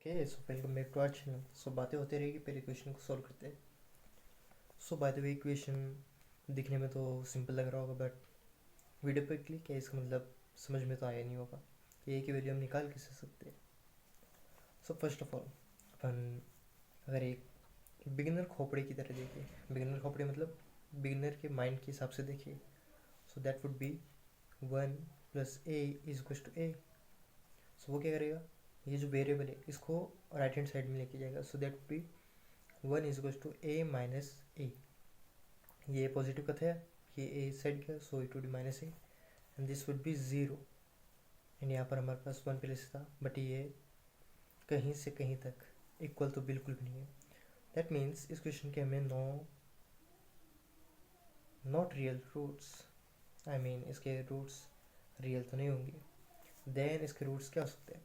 Okay, so welcome back to our channel. So बातें होते रहेगी, पहले क्वेश्चन को सॉल्व करते हैं। So by the way, equation दिखने में तो सिंपल लग रहा होगा, बट वीडियो पर क्लिक किया इसका मतलब समझ में तो आया नहीं होगा कि ए की वैल्यू हम निकाल कैसे सकते हैं। सो फर्स्ट ऑफ ऑल, अपन अगर एक बिगिनर खोपड़े की तरह देखें, बिगिनर खोपड़े मतलब बिगिनर के माइंड के हिसाब से देखें, सो that would be 1 + a = a। सो वो क्या करेगा, ये जो वेरिएबल है इसको राइट हैंड साइड में लेके जाएगा। सो that would be 1 = a - a। ये पॉजिटिव का था, ये ए इस साइड का, so it would be -a and this would be 0। And यहाँ पर हमारे पास 1 पहले से था, बट ये कहीं से कहीं तक इक्वल तो बिल्कुल भी नहीं है। दैट मीन्स इस क्वेश्चन के हमें not real roots, I mean इसके रूट्स रियल तो नहीं होंगे। देन इसके रूट्स क्या हो सकते हैं?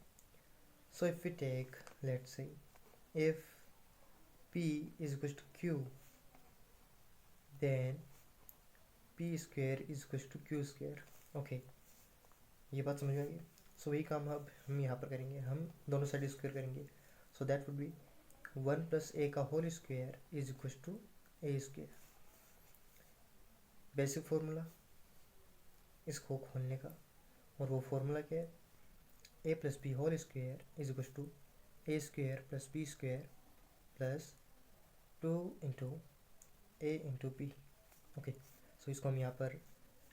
So if we take, let's say, if p = q, then p² = q²। Okay, ये बात समझ में आ गई। सो वही काम अब हम यहाँ पर करेंगे, हम दोनों साइड स्क्वायर करेंगे। सो that would be 1 + a² = a²। Basic formula इसको खोलने का, और वो फार्मूला क्या है? a + b² = a² + b² + 2 × a × b। Okay, सो इसको हम यहाँ पर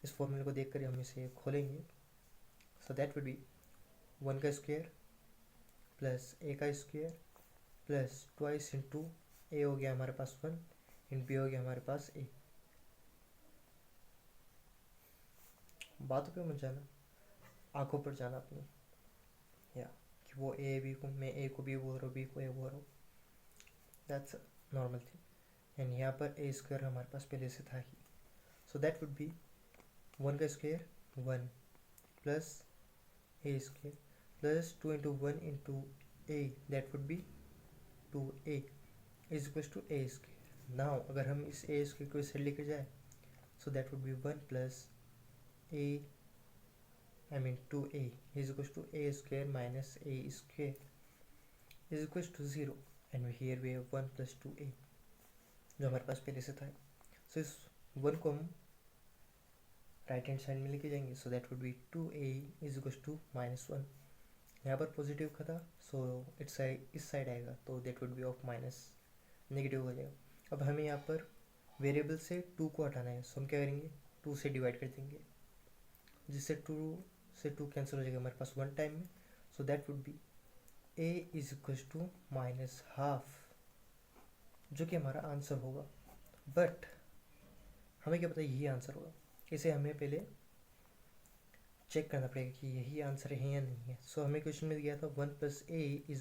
इस फॉर्मूले को देख कर हम इसे खोलेंगे। सो that would be 1² + a² + twice into a हो गया हमारे पास 1 इन b हो गया हमारे पास a। बातों पे मत जाना, आंखों पर जाना अपनी, या कि वो a b को, मैं a को b बोल रहा हूँ, b को a बोल रहा हूँ, दैट्स नॉर्मल थिंग। एंड यहाँ पर a² हमारे पास पहले से था ही। So that would be 1² 1 + a² + 2 × 1 × a, that would B 2a = a²। Now अगर हम इस a² को इस साइड लेकर जाए, सो that would be 1 + a, I mean 2a = a² - a² = 0। And here we have 1 + 2a जो हमारे पास पहले से था। सो इस 1 को हम राइट हैंड साइड में लेके जाएंगे। सो दैट वुड बी 2a = -1। यहाँ पर पॉजिटिव का था, सो इस साइड आएगा, तो that would B of minus, negative हो जाएगा। अब हमें यहाँ पर वेरिएबल से 2 को हटाना है, सो हम क्या करेंगे, 2 से डिवाइड कर देंगे, जिससे 2 से 2 कैंसिल हो जाएगा हमारे पास 1 टाइम में। सो दैट वुड बी a = -½ जो कि हमारा आंसर होगा। बट हमें क्या पता यही आंसर होगा, इसे हमें पहले चेक करना पड़ेगा कि यही आंसर है या नहीं है। सो हमें क्वेश्चन में दिया था 1 + a = a।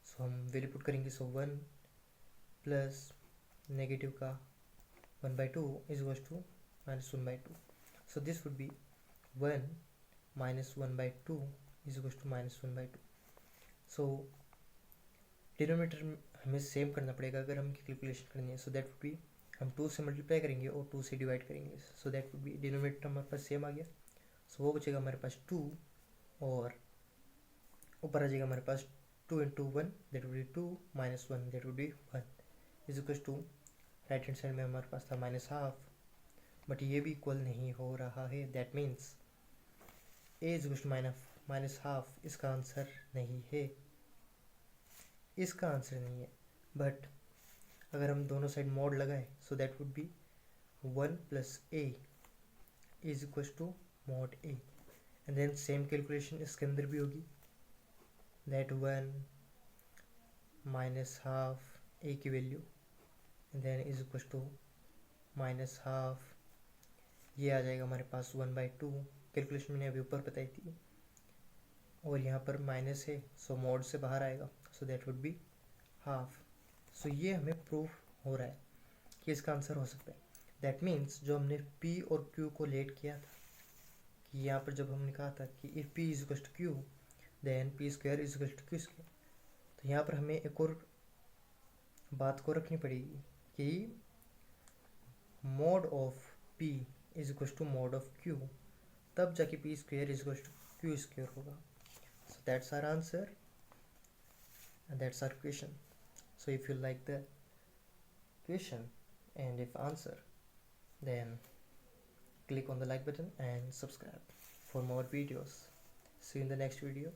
सो हम वैल्यू पुट करेंगे। सो 1 प्लस नेगेटिव का 1/2 = -1/2। So this would be 1 - 1/2 = -1/2। So denominator हमें सेम करना पड़ेगा अगर हम कैलकुलेशन करनी है। सो दैट वुड बी, हम 2 से मल्टीप्लाई करेंगे और 2 से डिवाइड करेंगे। सो दैट वुड बी, डिनोमीटर हमारे पास सेम आ गया। सो वो बचेगा हमारे पास 2, और ऊपर आ जाएगा हमारे पास 2 × 1, that would B 2 - 1, that would be 1 = right hand side में हमारे पास था -½ बट ये भी इक्वल नहीं हो रहा है। दैट मीन्स a = -½ इसका आंसर नहीं है, इसका आंसर नहीं है। बट अगर हम दोनों साइड मॉड लगाए, so that would be 1 + a = mod a। And then same calculation इसके अंदर भी होगी, दैट 1 - ½ a की वैल्यू, एंड देन -½ ये आ जाएगा हमारे पास 1/2। कैलकुलेशन मैंने अभी ऊपर बताई थी, और यहाँ पर माइनस है, सो मॉड से बाहर आएगा। सो दैट वुड बी ½ सो ये हमें प्रूफ हो रहा है कि इसका आंसर हो सकता है। दैट मीन्स जो हमने p और q को लेट किया था, कि यहाँ पर जब हमने कहा था कि if p = q then p² = q², तो यहाँ पर हमें एक और बात को रखनी पड़ेगी कि mod of p = mod of q, तब जाके p² = q² होगा। So that's our answer. and that's our question. So if you like the question and if answer, then click on the like button and subscribe for more videos. See you in the next video.